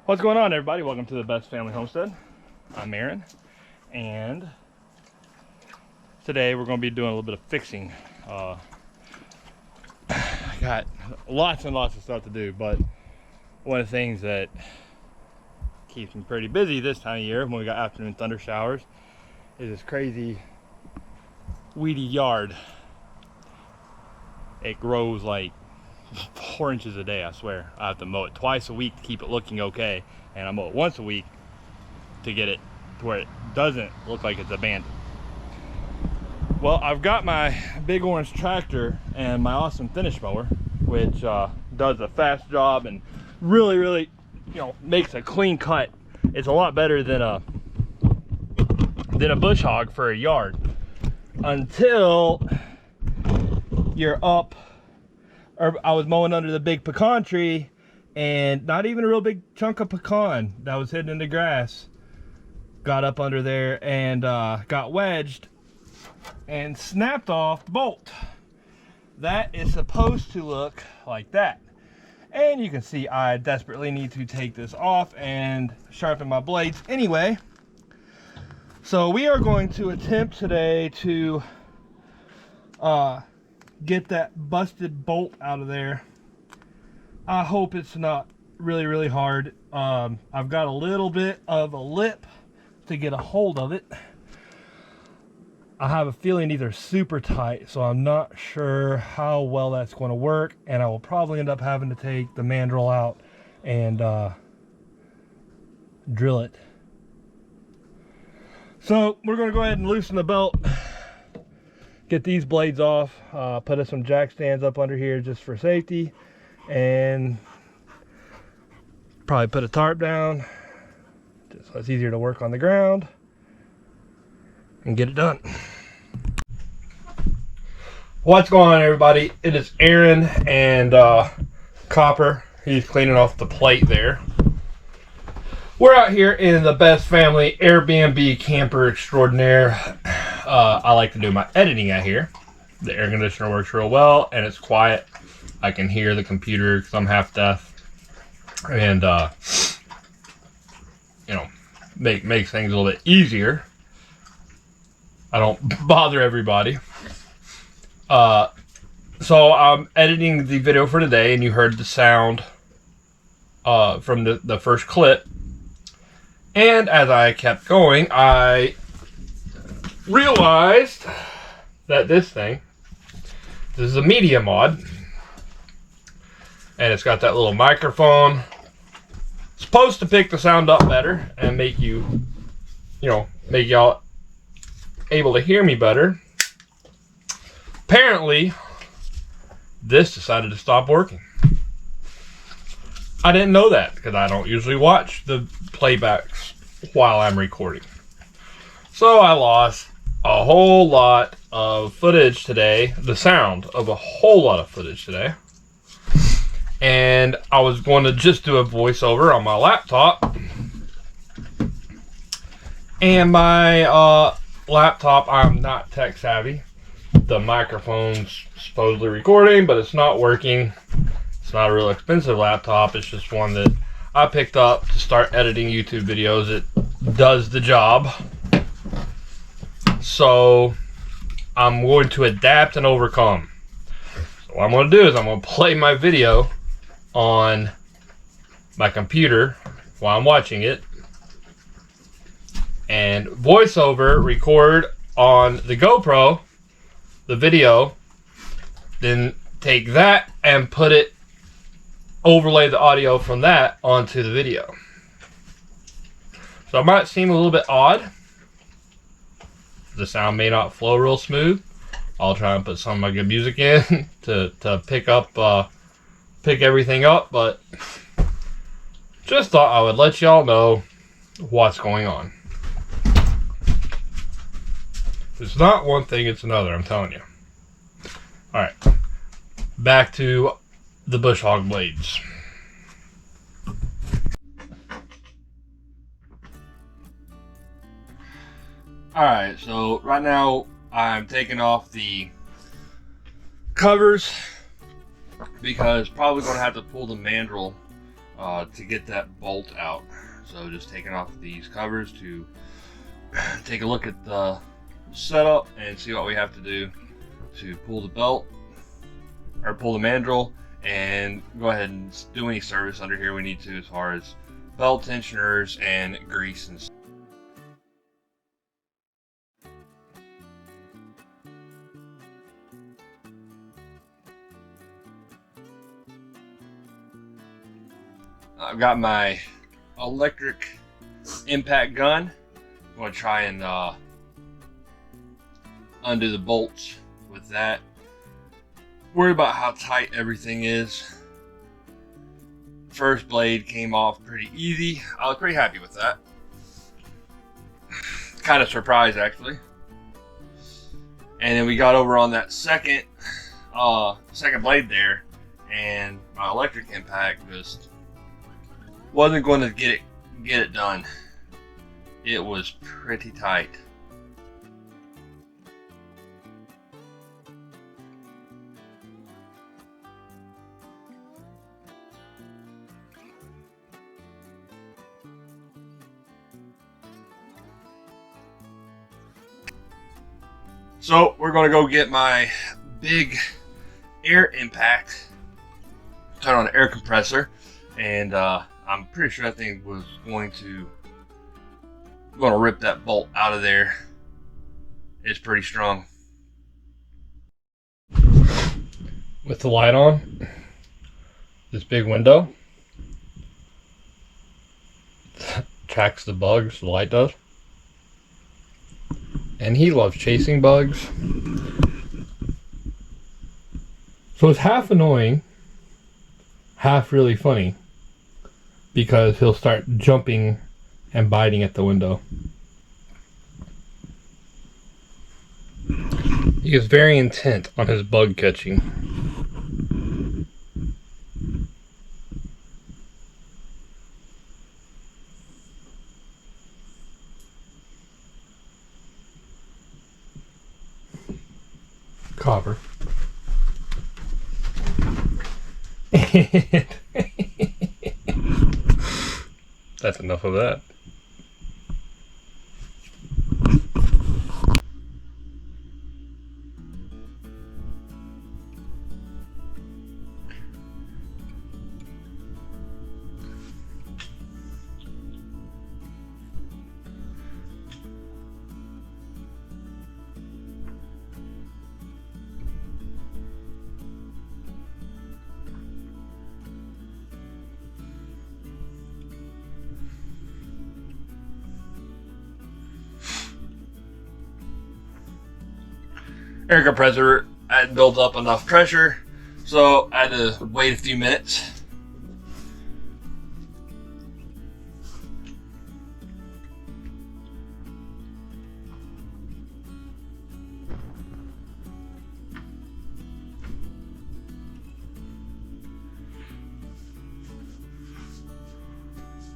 What's going on, everybody? Welcome to the Best Family Homestead. I'm Aaron, and today we're going to be doing a little bit of fixing. I got lots and lots of stuff to do, but one of the things that keeps me pretty busy this time of year when we got afternoon thunder showers is this crazy weedy yard. It grows like 4 inches a day, I swear. I have to mow it twice a week to keep it looking okay, and I mow it once a week to get it to where it doesn't look like it's abandoned. Well, I've got my big orange tractor and my awesome finish mower, which does a fast job and really, makes a clean cut. It's a lot better than a bush hog for a yard, until you're up. Or I was mowing under the big pecan tree, and not even a real big chunk of pecan that was hidden in the grass got up under there and got wedged and snapped off the bolt. That is supposed to look like that. And you can see I desperately need to take this off and sharpen my blades anyway. So we are going to attempt today to get that busted bolt out of there. I hope it's not really hard. I've got a little bit of a lip to get a hold of it. I have a feeling these are super tight, so I'm not sure how well that's going to work, and I will probably end up having to take the mandrel out and drill it. So we're going to go ahead and loosen the belt, get these blades off, put some jack stands up under here just for safety, and probably put a tarp down just so it's easier to work on the ground and get it done. What's going on, everybody? It is Aaron and Copper. He's cleaning off the plate there. We're out here in the Best Family Airbnb camper extraordinaire. I like to do my editing out here. The air conditioner works real well and it's quiet. I can hear the computer because I'm half deaf, and makes things a little bit easier. I don't bother everybody. So I'm editing the video for today, and you heard the sound from the first clip. And as I kept going, I realized that this is a media mod, and it's got that little microphone. It's supposed to pick the sound up better and make make y'all able to hear me better. Apparently, this decided to stop working. I didn't know that because I don't usually watch the playbacks while I'm recording. So I lost a whole lot of footage today, the sound of a whole lot of footage today. And I was going to just do a voiceover on my laptop. And my laptop, I'm not tech savvy. The microphone's supposedly recording, but it's not working. It's not a real expensive laptop. It's just one that I picked up to start editing YouTube videos. It does the job. So I'm going to adapt and overcome. So what I'm going to do is I'm going to play my video on my computer while I'm watching it, and voiceover record on the GoPro the video, then take that and overlay the audio from that onto the video. So it might seem a little bit odd. The sound may not flow real smooth. I'll try and put some of my good music in to pick everything up, but just thought I would let y'all know what's going on. It's not one thing, it's another, I'm telling you. Alright, back to the bush hog blades. Alright, so right now I'm taking off the covers because probably going to have to pull the mandrel to get that bolt out. So just taking off these covers to take a look at the setup and see what we have to do to pull the belt or pull the mandrel, and go ahead and do any service under here we need to as far as belt tensioners and grease and stuff. I've got my electric impact gun. I'm going to try and undo the bolts with that. Worried about how tight everything is. First blade came off pretty easy. I was pretty happy with that. Kind of surprised actually. And then we got over on that second blade there, and my electric impact just wasn't going to get it done. It was pretty tight. So we're going to go get my big air impact, turn on the air compressor, and I'm pretty sure that thing was going to rip that bolt out of there. It's pretty strong. With the light on, this big window tracks the bugs, the light does. And he loves chasing bugs. So it's half annoying, half really funny, because he'll start jumping and biting at the window. He is very intent on his bug catching. Copper. That's enough of that. Air compressor had built up enough pressure, so I had to wait a few minutes.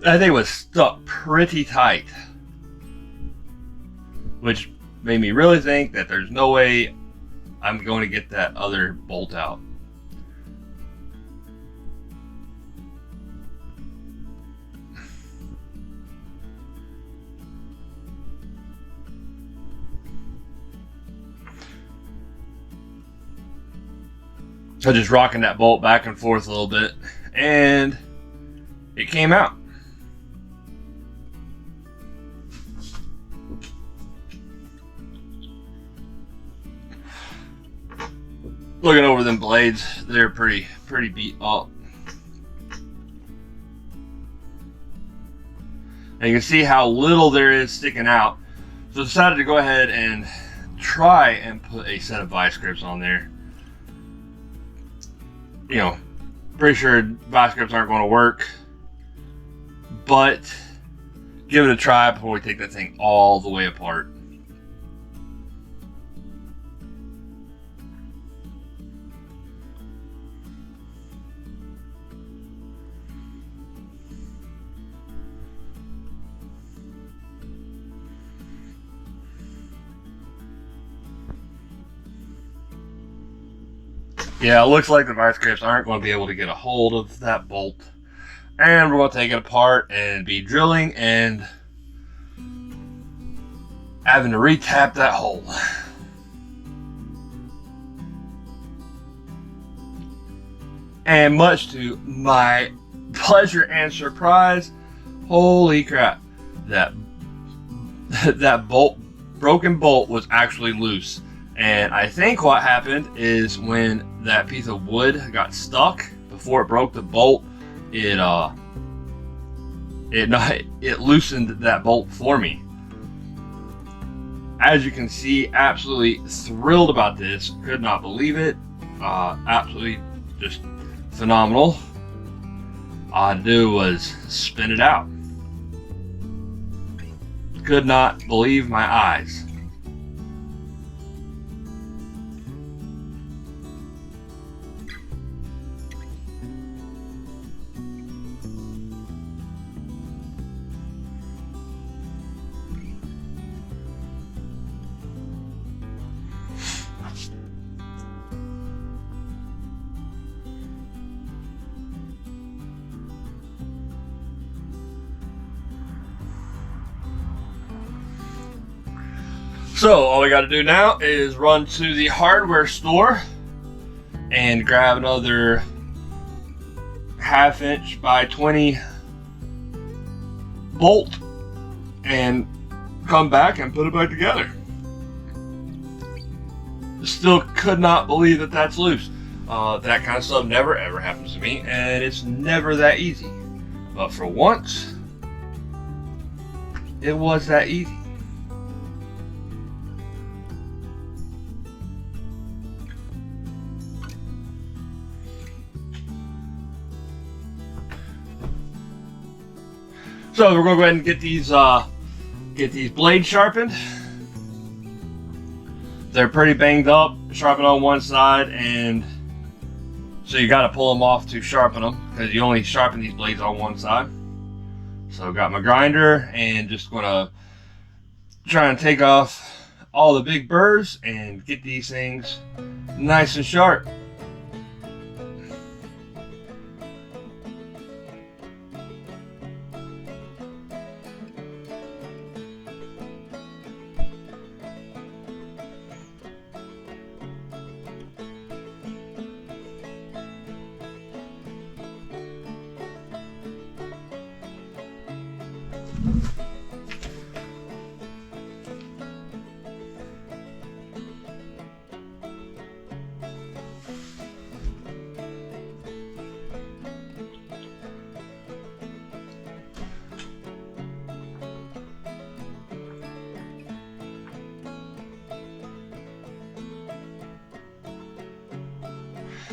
That thing was stuck pretty tight, which made me really think that there's no way I'm going to get that other bolt out. I was just rocking that bolt back and forth a little bit, and it came out. Looking over them blades, they're pretty beat up. And you can see how little there is sticking out. So I decided to go ahead and try and put a set of vice grips on there. You know, pretty sure vice grips aren't going to work, but give it a try before we take that thing all the way apart. Yeah, it looks like the vice grips aren't going to be able to get a hold of that bolt. And we're going to take it apart and be drilling and having to retap that hole. And much to my pleasure and surprise, holy crap, that broken bolt was actually loose. And I think what happened is when that piece of wood got stuck before it broke the bolt, it loosened that bolt for me. As you can see, absolutely thrilled about this. Could not believe it. Absolutely just phenomenal. All I had to do was spin it out. Could not believe my eyes. So all we got to do now is run to the hardware store and grab another 1/2 inch by 20 bolt and come back and put it back together. Still could not believe that that's loose. That kind of stuff never ever happens to me, and it's never that easy. But for once, it was that easy. So we're going to go ahead and get these blades sharpened. They're pretty banged up, sharpened on one side, and so you got to pull them off to sharpen them because you only sharpen these blades on one side. So got my grinder and just going to try and take off all the big burrs and get these things nice and sharp.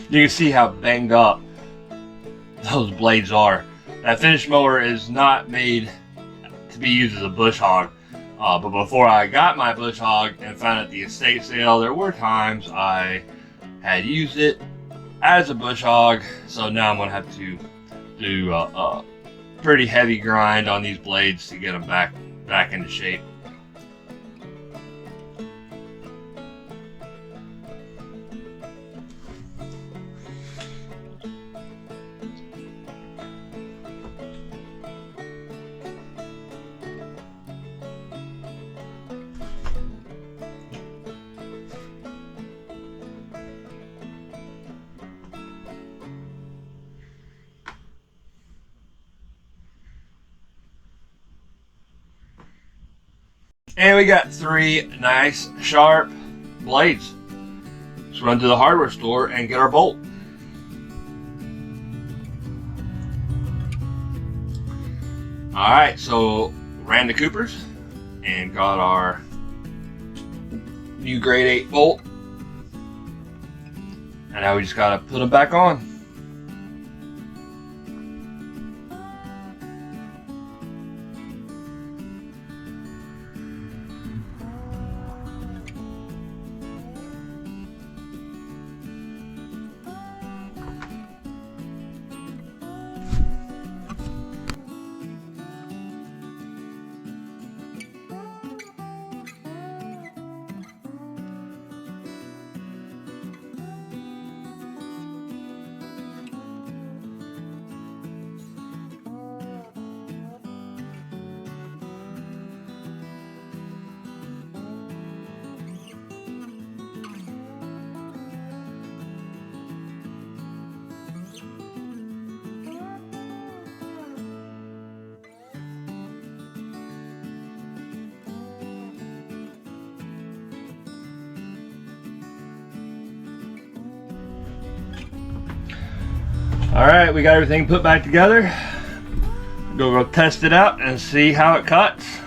You can see how banged up those blades are. That finish mower is not made to be used as a bush hog. But before I got my bush hog and found it at the estate sale, there were times I had used it as a bush hog. So now I'm going to have to do a pretty heavy grind on these blades to get them back into shape. And we got 3 nice sharp blades. Let's run to the hardware store and get our bolt. Alright, so ran to Cooper's and got our new grade 8 bolt. And now we just gotta put them back on. All right, we got everything put back together. Go test it out and see how it cuts.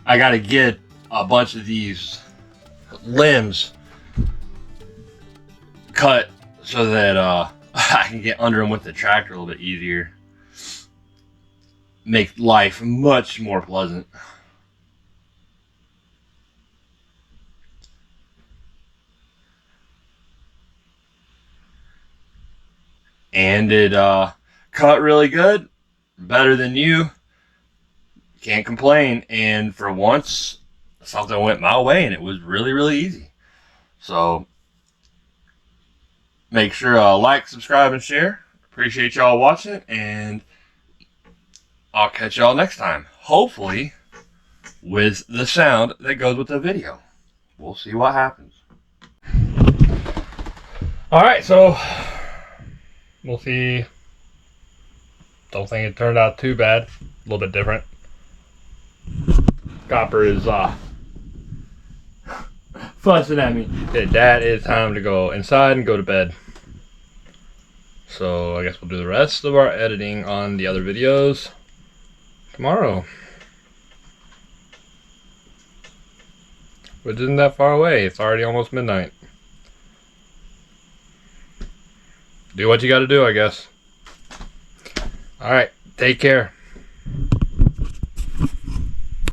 I gotta get a bunch of these limbs cut so that I can get under them with the tractor a little bit easier. Make life much more pleasant. And it cut really good, better than you. Can't complain. And for once, something went my way and it was really, really easy. So make sure like, subscribe, and share. Appreciate y'all watching, and I'll catch y'all next time. Hopefully with the sound that goes with the video. We'll see what happens. Alright, so we'll see. Don't think it turned out too bad. A little bit different. Copper is fussing at me. Dad, it's time to go inside and go to bed. So I guess we'll do the rest of our editing on the other videos tomorrow. Which isn't that far away. It's already almost midnight. Do what you gotta do, I guess. Alright, take care.